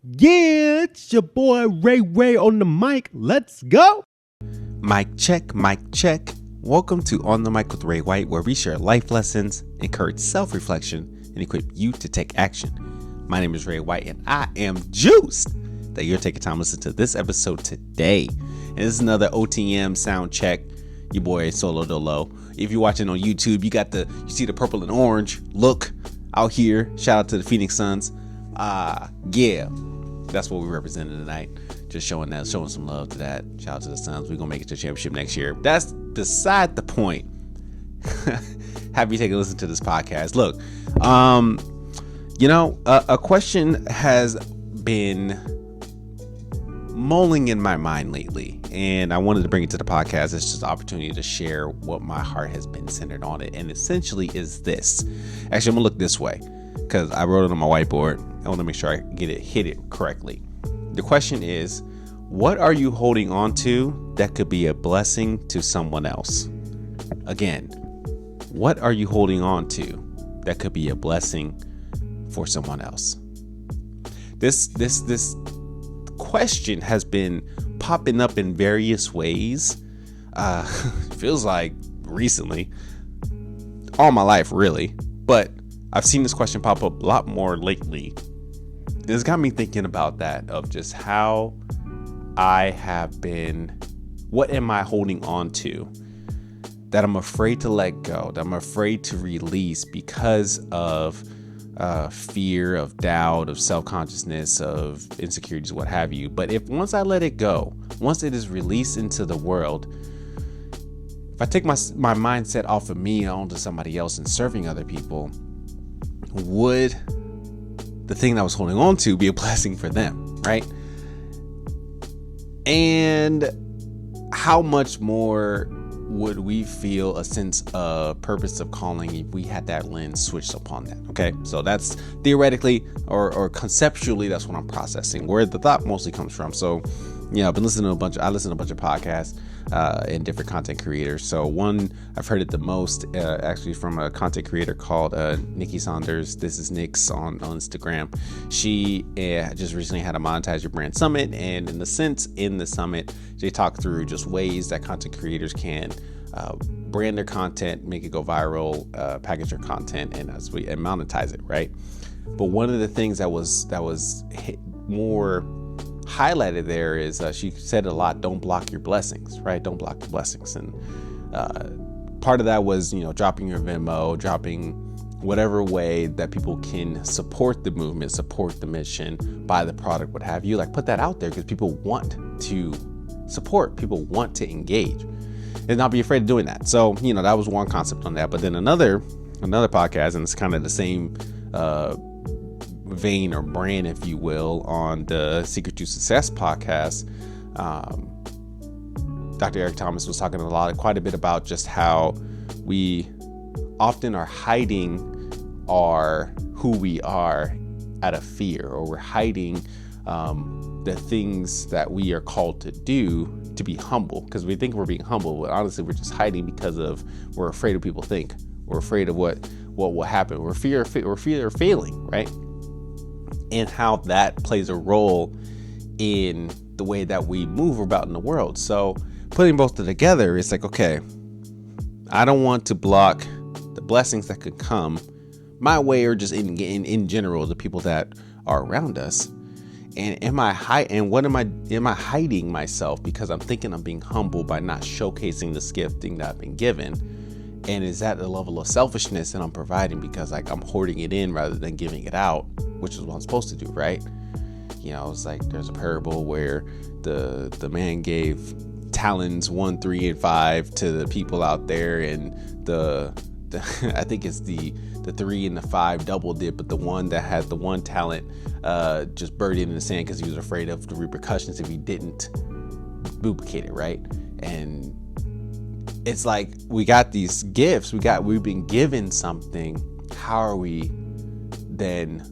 Yeah, it's your boy Ray on the mic. Let's go. Mic check, mic check. Welcome to On the Mic with Ray White, where we share life lessons, encourage self-reflection, and equip you to take action. My name is Ray White, and I am juiced that you're taking time to listen to this episode today. And this is another OTM sound check. Your boy Solo Dolo. If you're watching on YouTube, you see the purple and orange look out here. Shout out to the Phoenix Suns. Yeah, that's what we represented tonight. Just showing some love to that. Shout out to the Suns. We're gonna make it to the championship next year. That's beside the point. Have you taken a listen to this podcast? Look, a question has been mulling in my mind lately, and I wanted to bring it to the podcast. It's just an opportunity to share what my heart has been centered on it, and essentially is this. Actually, I'm gonna look this way because I wrote it on my whiteboard. I want to make sure I hit it correctly. The question is, what are you holding on to that could be a blessing to someone else? Again, what are you holding on to that could be a blessing for someone else? This question has been popping up in various ways. Feels like recently, all my life really, but I've seen this question pop up a lot more lately. It's got me thinking about that, of just how I have been, what am I holding on to that I'm afraid to let go, that I'm afraid to release because of fear, of doubt, of self-consciousness, of insecurities, what have you. But once I let it go, once it is released into the world, if I take my mindset off of me onto somebody else and serving other people, would the thing that I was holding on to be a blessing for them, right? And how much more would we feel a sense of purpose of calling if we had that lens switched upon that? Okay, so that's theoretically or conceptually, that's what I'm processing, where the thought mostly comes from. So, I've been listening to I listen to a bunch of podcasts and different content creators. So one, I've heard it the most actually from a content creator called Nikki Saunders. This is Nick's on Instagram. She just recently had a Monetize Your Brand Summit, and in the summit, they talk through just ways that content creators can brand their content, make it go viral, package their content, and monetize it, right? But one of the things that was more highlighted there is she said a lot, don't block your blessings, right? Don't block your blessings. And part of that was, dropping your Venmo, dropping whatever way that people can support the movement, support the mission, buy the product, what have you. Like, put that out there because people want to support, people want to engage, and not be afraid of doing that. So, that was one concept on that. But then another podcast, and it's kind of the same vein or brand, if you will, on the Secret to Success podcast. Dr. Eric Thomas was talking quite a bit about just how we often are hiding who we are out of fear, or we're hiding the things that we are called to do to be humble, because we think we're being humble, but honestly we're just hiding because we're afraid of people think, we're afraid of what will happen, we're fear of failing, right? And how that plays a role in the way that we move about in the world. So putting both together, it's like, okay, I don't want to block the blessings that could come my way, or just in general, the people that are around us. And am I hiding myself because I'm thinking I'm being humble by not showcasing this gifting that I've been given? And is that the level of selfishness that I'm providing because I'm hoarding it in rather than giving it out, which is what I'm supposed to do, right? It's like there's a parable where the man gave talons 1, 3, and 5 to the people out there, and the I think it's the 3 and the 5 doubled it, but the one that had the 1 talent just buried it in the sand because he was afraid of the repercussions if he didn't duplicate it, right? And it's like, we got these gifts, we've been given something. How are we then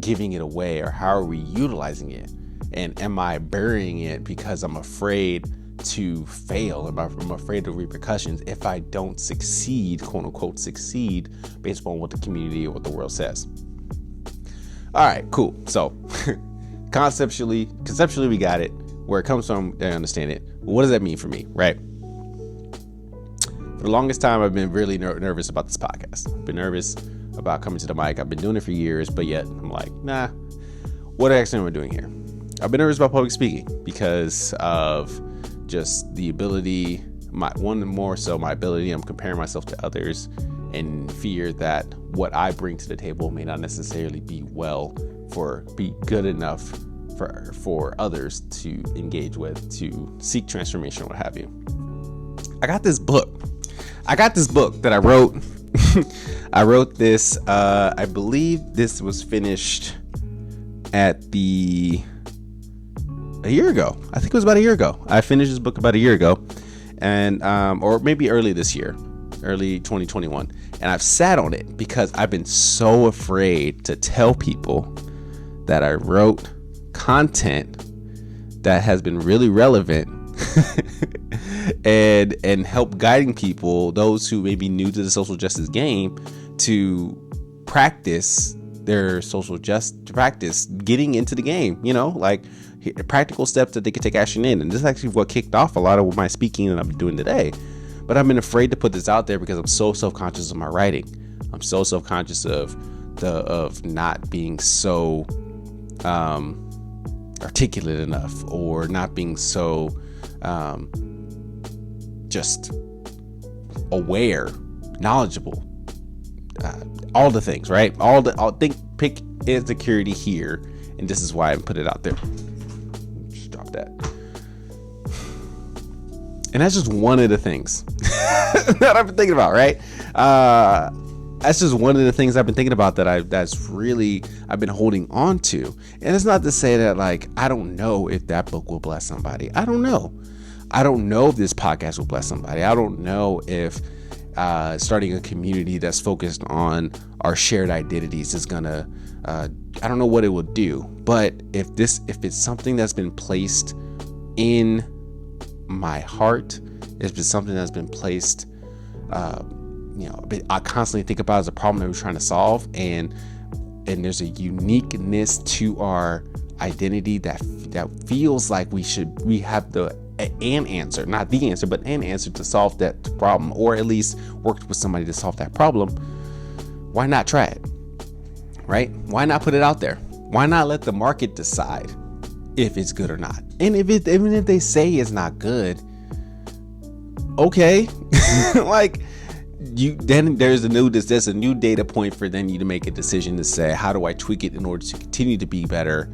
giving it away, or how are we utilizing it? And am I burying it because I'm afraid to fail? I'm afraid of repercussions if I don't succeed, quote unquote succeed, based on what the community or what the world says. All right, cool. So conceptually we got it. Where it comes from, I understand it. But what does that mean for me, right? For the longest time, I've been really nervous about this podcast. I've been nervous about coming to the mic. I've been doing it for years, but yet I'm like, nah, what actually am I doing here? I've been nervous about public speaking because of just the ability, my ability. I'm comparing myself to others and fear that what I bring to the table may not necessarily be good enough for others to engage with, to seek transformation, what have you. I got this book that I wrote. I wrote this, I believe this was finished a year ago. I think it was about a year ago. I finished this book about a year ago, and or maybe early 2021. And I've sat on it because I've been so afraid to tell people that I wrote content that has been really relevant and help guiding people, those who may be new to the social justice game, to practice their practice getting into the game, like practical steps that they could take action in. And this is actually what kicked off a lot of my speaking that I'm doing today. But I've been afraid to put this out there because I'm so self-conscious of my writing. I'm so self-conscious of not being so articulate enough, or not being so just aware, knowledgeable, all the things, right? Pick insecurity here, and this is why I put it out there. Just drop that. And that's just one of the things that I've been thinking about, right? That's just one of the things I've been thinking about that I've been holding on to. And it's not to say that, like, I don't know if that book will bless somebody. I don't know. I don't know if this podcast will bless somebody. I don't know if starting a community that's focused on our shared identities is gonna, I don't know what it will do. But if it's something that's been placed in my heart, it's been something that's been placed, I constantly think about as a problem that we're trying to solve, and there's a uniqueness to our identity that feels like we have an answer, not the answer, but an answer to solve that problem, or at least worked with somebody to solve that problem. Why not try it? Right? Why not put it out there? Why not let the market decide if it's good or not? And even if they say it's not good, okay, like, then there's a new data point for then you to make a decision to say, how do I tweak it in order to continue to be better,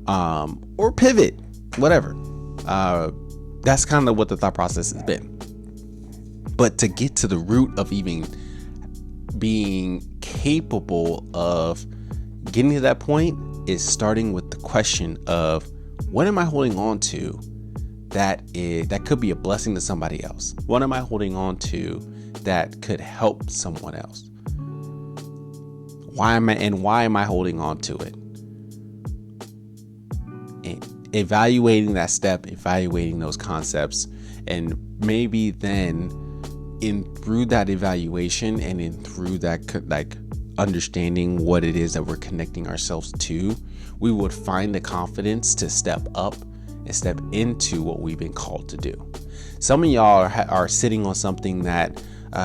or pivot, whatever. That's kind of what the thought process has been. But to get to the root of even being capable of getting to that point is starting with the question of, what am I holding on to that could be a blessing to somebody else? What am I holding on to that could help someone else? Why am I holding on to it? And evaluating that step, evaluating those concepts, and maybe then through that evaluation and through that, like, understanding what it is that we're connecting ourselves to, we would find the confidence to step up and step into what we've been called to do. Some of y'all are sitting on something that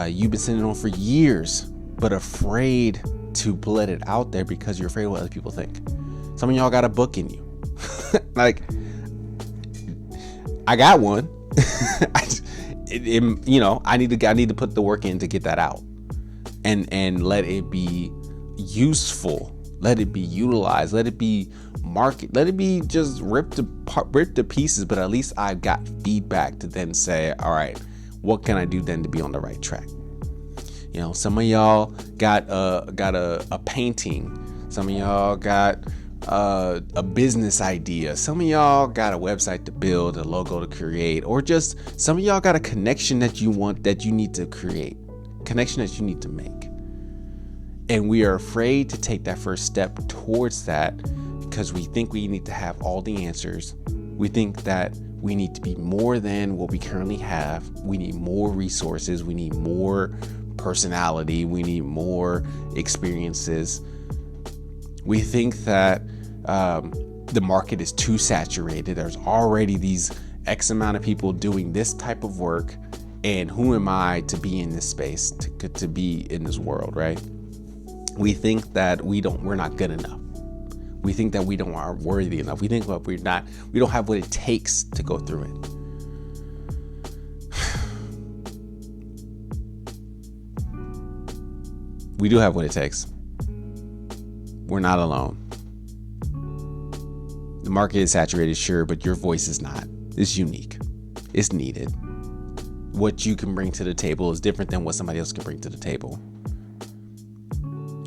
you've been sitting on for years, but afraid to let it out there because you're afraid of what other people think. Some of y'all got a book in you. Like, I got one. I need to put the work in to get that out, and let it be useful, let it be utilized, let it be market, let it be just ripped to pieces. But at least I've got feedback to then say, all right, what can I do then to be on the right track? Some of y'all got a painting. Some of y'all got a business idea. Some of y'all got a website to build, a logo to create, or just some of y'all got a connection that you need to create, connection that you need to make. And we are afraid to take that first step towards that because we think we need to have all the answers. We think that we need to be more than what we currently have. We need more resources. We need more personality. We need more experiences. We think that the market is too saturated. There's already these X amount of people doing this type of work. And who am I to be in this space, to be in this world, right? We think that we're not good enough. We think that we aren't worthy enough. We think that we don't have what it takes to go through it. We do have what it takes. We're not alone. The market is saturated, sure, but your voice is not. It's unique. It's needed. What you can bring to the table is different than what somebody else can bring to the table.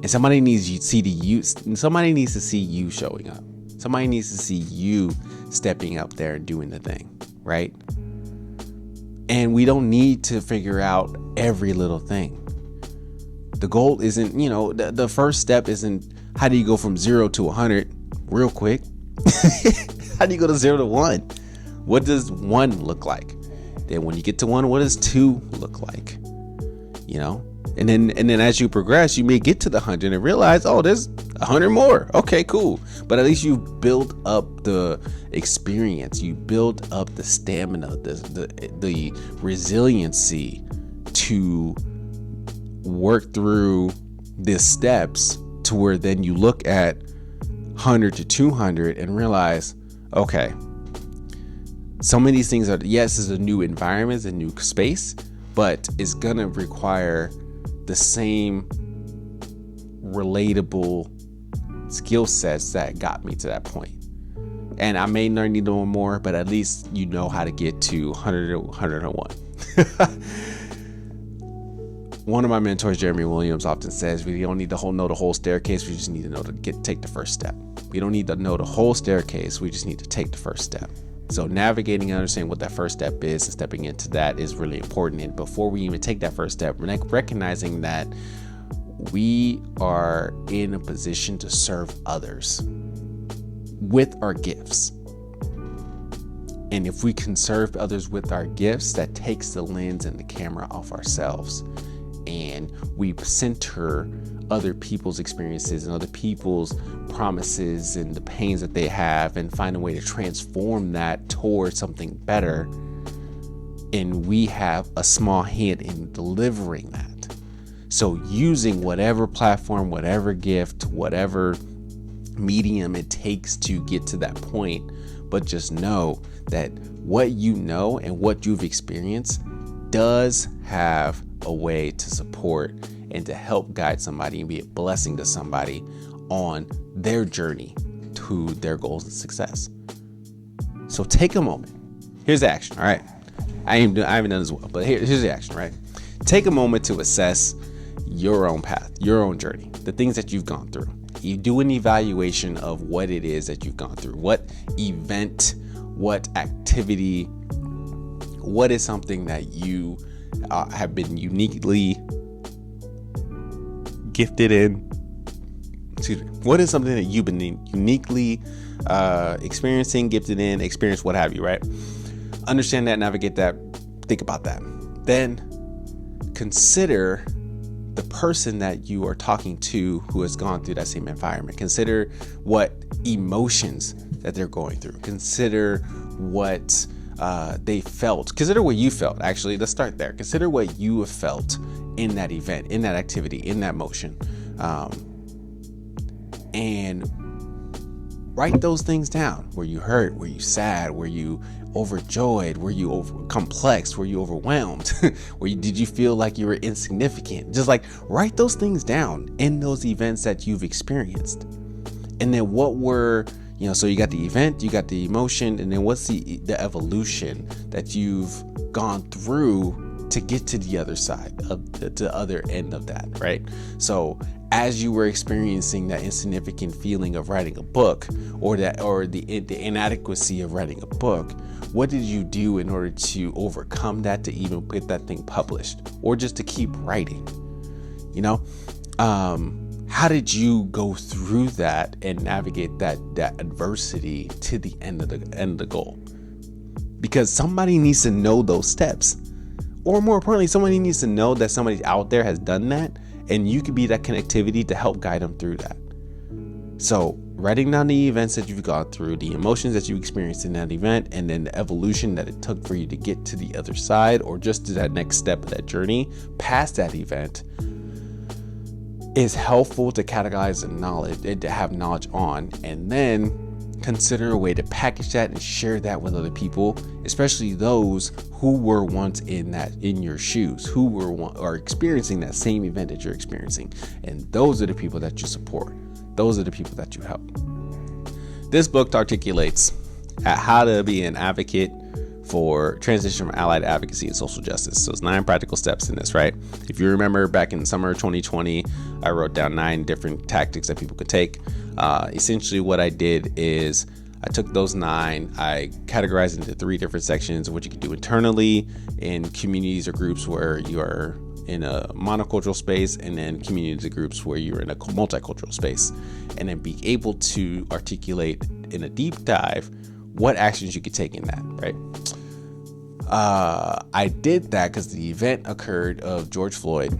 And somebody needs to see you showing up. Somebody needs to see you stepping up there and doing the thing, right? And we don't need to figure out every little thing. The goal isn't, the first step isn't how do you go from 0 to 100 real quick? How do you go to 0 to 1? What does 1 look like? Then when you get to 1, what does 2 look like? And then as you progress, you may get to the 100 and realize, oh, there's 100 more. Okay, cool. But at least you build up the experience. You build up the stamina, the resiliency to work through the steps to where then you look at 100 to 200 and realize, okay, some of these things are, yes, it's a new environment, it's a new space, but it's going to require the same relatable skill sets that got me to that point. And I may not need to know more, but at least you know how to get to 100 to 101. One of my mentors, Jeremy Williams, often says we don't need to know the whole staircase. We just need to know to take the first step. We don't need to know the whole staircase. We just need to take the first step. So navigating and understanding what that first step is and stepping into that is really important. And before we even take that first step, recognizing that we are in a position to serve others with our gifts. And if we can serve others with our gifts, that takes the lens and the camera off ourselves. And we center other people's experiences and other people's promises and the pains that they have and find a way to transform that towards something better. And we have a small hand in delivering that. So using whatever platform, whatever gift, whatever medium it takes to get to that point, but just know that what you know and what you've experienced does have a way to support and to help guide somebody and be a blessing to somebody on their journey to their goals and success. So take a moment. Here's the action. All right. I haven't done this well, but here's the action, right? Take a moment to assess your own path, your own journey, the things that you've gone through. You do an evaluation of what it is that you've gone through, what event, what activity, what is something that you have been uniquely gifted in. What is something that you've been uniquely experiencing, gifted in, experienced, what have you, right? Understand that, navigate that, think about that. Then consider the person that you are talking to who has gone through that same environment. Consider what emotions that they're going through. Consider what they felt. Consider what you felt. Actually, let's start there. Consider what you have felt in that event, in that activity, in that motion. And write those things down. Were you hurt? Were you sad? Were you overjoyed? Were you complex? Were you overwhelmed? Did you feel like you were insignificant? Just like write those things down in those events that you've experienced. And then what were, so you got the event, you got the emotion, and then what's the evolution that you've gone through to get to the other side of the other end of that, right? So as you were experiencing that insignificant feeling of writing a book or the inadequacy of writing a book, what did you do in order to overcome that, to even get that thing published or just to keep writing? How did you go through that and navigate that adversity to the end of the goal? Because somebody needs to know those steps, or more importantly, somebody needs to know that somebody out there has done that, and you could be that connectivity to help guide them through that. So writing down the events that you've gone through, the emotions that you experienced in that event, and then the evolution that it took for you to get to the other side, or just to that next step of that journey past that event, is helpful to categorize the knowledge and to have knowledge on, and then consider a way to package that and share that with other people, especially those who were once in your shoes, who are experiencing that same event that you're experiencing. And those are the people that you support. Those are the people that you help. This book articulates how to be an advocate for transition from allied advocacy and social justice. So it's 9 practical steps in this, right? If you remember back in summer 2020, I wrote down 9 different tactics that people could take. Essentially what I did is I took those 9, I categorized into 3 different sections of what you could do internally in communities or groups where you are in a monocultural space, and then communities or groups where you're in a multicultural space, and then be able to articulate in a deep dive what actions you could take in that, right? I did that because the event occurred of George Floyd.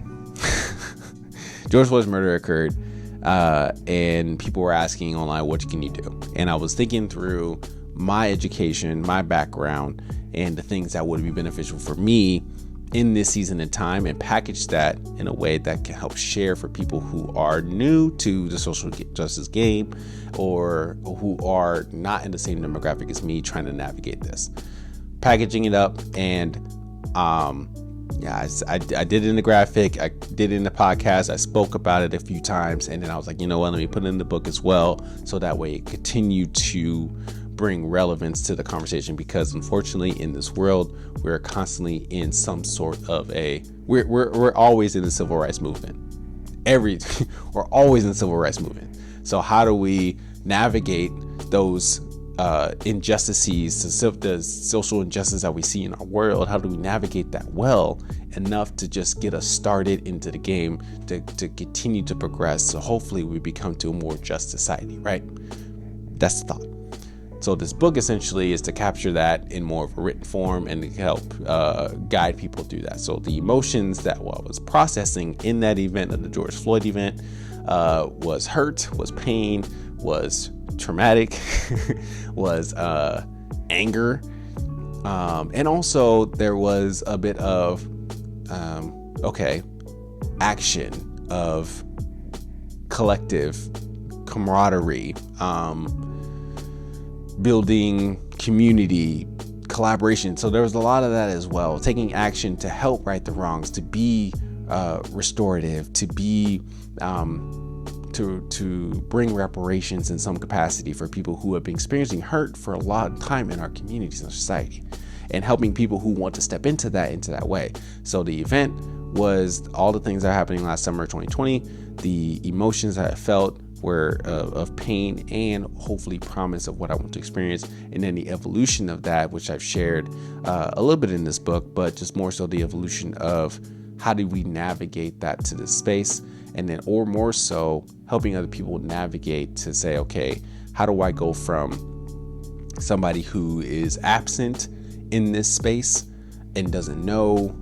George Floyd's murder occurred, and people were asking online, what can you do? And I was thinking through my education, my background, and the things that would be beneficial for me in this season and time, and package that in a way that can help share for people who are new to the social justice game, or who are not in the same demographic as me trying to navigate this. Packaging it up, and I did it in the graphic, I did it in the podcast, I spoke about it a few times, and then I was like, you know what, let me put it in the book as well, so that way it continued to bring relevance to the conversation, because unfortunately in this world we're constantly in some sort of we're always in the civil rights movement. We're always in the civil rights movement. So how do we navigate those injustices, the social injustice that we see in our world? How do we navigate that well enough to just get us started into the game, to continue to progress, so hopefully we become to a more just society, right? That's the thought. So this book essentially is to capture that in more of a written form and to help guide people through that. So the emotions that I was processing in that event, of the George Floyd event, was hurt, was pain, was traumatic, was anger, and also there was a bit of action, of collective camaraderie, building community, collaboration. So there was a lot of that as well, taking action to help right the wrongs, to be restorative, to be to bring reparations in some capacity for people who have been experiencing hurt for a long time in our communities and society, and helping people who want to step into that way. So the event was all the things that are happening last summer 2020, the emotions that I felt were of pain and hopefully promise of what I want to experience, and then the evolution of that, which I've shared a little bit in this book, but just more so the evolution of how do we navigate that to this space, and then, or more so, helping other people navigate to say, okay, how do I go from somebody who is absent in this space and doesn't know,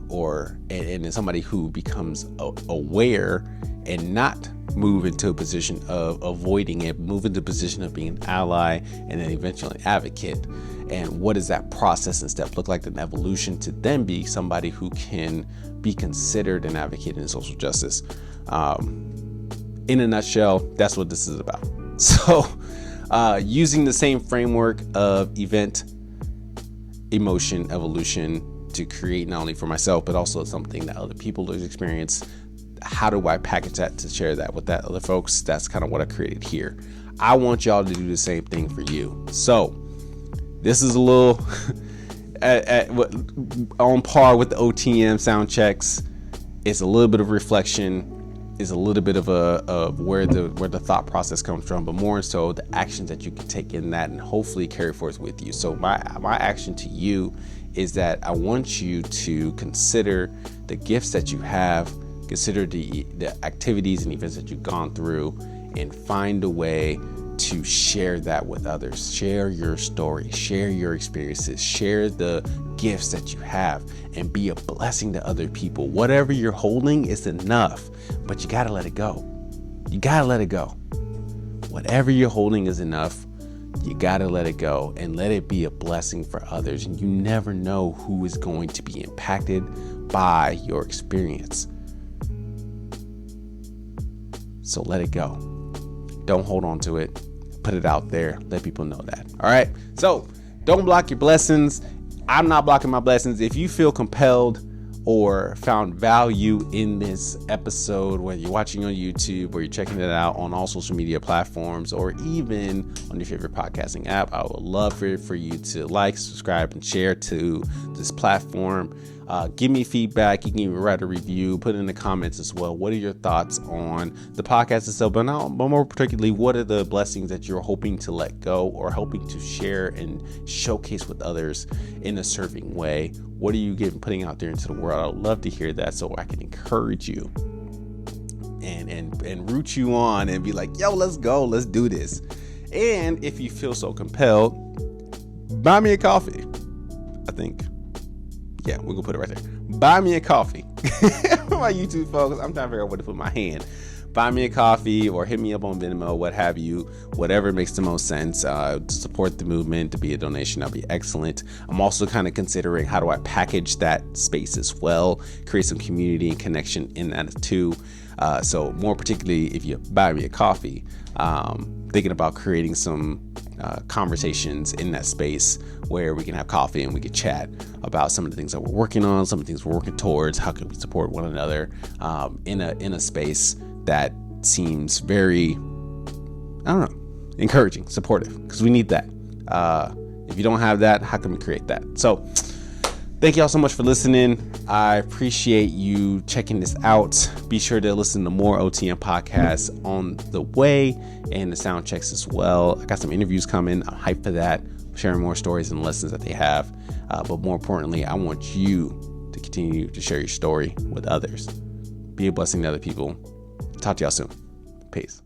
and then somebody who becomes aware and not move into a position of avoiding it, move into a position of being an ally, and then eventually an advocate. And what does that process and step look like, an evolution to then be somebody who can be considered an advocate in social justice? In a nutshell, that's what this is about. So using the same framework of event, emotion, evolution to create not only for myself, but also something that other people have experienced. How do I package that to share that with that other folks? That's kind of what I created here. I want y'all to do the same thing for you. So this is a little on par with the OTM sound checks. It's a little bit of reflection. It's a little bit of where the thought process comes from, but more so the actions that you can take in that and hopefully carry forth with you. So my action to you is that I want you to consider the gifts that you have, consider the activities and events that you've gone through, and find a way to share that with others. Share your story, share your experiences, share the gifts that you have, and be a blessing to other people. Whatever you're holding is enough, but you gotta let it go. You gotta let it go. whatever you're holding is enough. You got to let it go and let it be a blessing for others. And you never know who is going to be impacted by your experience. So let it go. Don't hold on to it. Put it out there. Let people know that. All right. So don't block your blessings. I'm not blocking my blessings. If you feel compelled or found value in this episode, whether you're watching on YouTube or you're checking it out on all social media platforms or even on your favorite podcasting app, I would love for you to like, subscribe, and share to this platform. Give me feedback. You can even write a review, put it in the comments as well. What are your thoughts on the podcast itself? But more particularly, what are the blessings that you're hoping to let go or hoping to share and showcase with others in a serving way? What are you putting out there into the world? I'd love to hear that so I can encourage you and root you on and be like, yo, let's go. Let's do this. And if you feel so compelled, buy me a coffee. I think. Yeah, we're going to put it right there. Buy me a coffee. For my YouTube folks, I'm trying to figure out where to put my hand. Buy me a coffee or hit me up on Venmo, what have you, whatever makes the most sense to support the movement, to be a donation. That'd be excellent. I'm also kind of considering how do I package that space as well, create some community and connection in that too. So more particularly, if you buy me a coffee, thinking about creating some conversations in that space where we can have coffee and we can chat about some of the things that we're working on, some of the things we're working towards, how can we support one another in a space that seems very, encouraging, supportive, because we need that. If you don't have that, how can we create that? So thank y'all so much for listening. I appreciate you checking this out. Be sure to listen to more OTM podcasts on the way and the sound checks as well. I got some interviews coming. I'm hyped for that, sharing more stories and lessons that they have. But more importantly, I want you to continue to share your story with others. Be a blessing to other people. Talk to y'all soon. Peace.